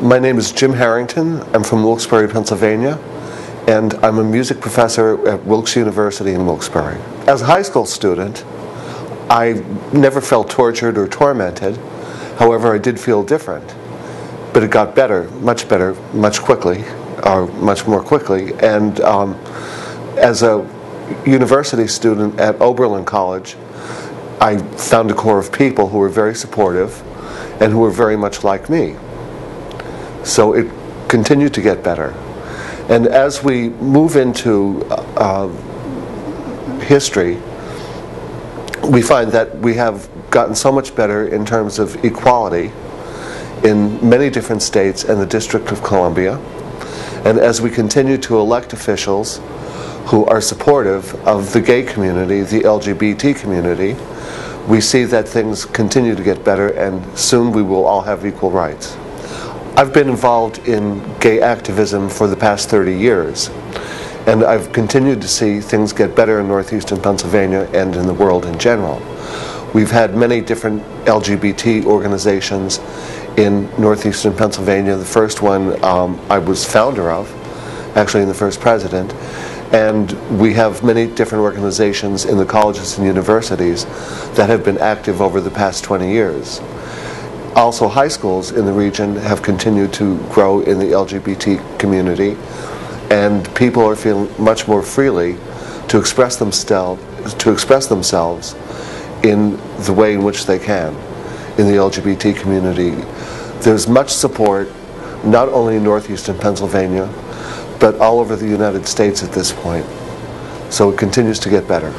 My name is Jim Harrington. I'm from Wilkes-Barre, Pennsylvania, and I'm a music professor at Wilkes University in Wilkes-Barre. As a high school student, I never felt tortured or tormented. However, I did feel different. But it got better, much quickly, or much more quickly. And as a university student at Oberlin College, I found a core of people who were very supportive and who were very much like me. So it continued to get better. And as we move into history, we find that we have gotten so much better in terms of equality in many different states and the District of Columbia. And as we continue to elect officials who are supportive of the gay community, the LGBT community, we see that things continue to get better, and soon we will all have equal rights. I've been involved in gay activism for the past 30 years, and I've continued to see things get better in northeastern Pennsylvania and in the world in general. We've had many different LGBT organizations in northeastern Pennsylvania. The first one I was founder of, actually, and the first president. And we have many different organizations in the colleges and universities that have been active over the past 20 years. Also, high schools in the region have continued to grow in the LGBT community, and people are feeling much more freely to express themselves in the way in which they can in the LGBT community. There's much support, not only in northeastern Pennsylvania, but all over the United States at this point. So it continues to get better.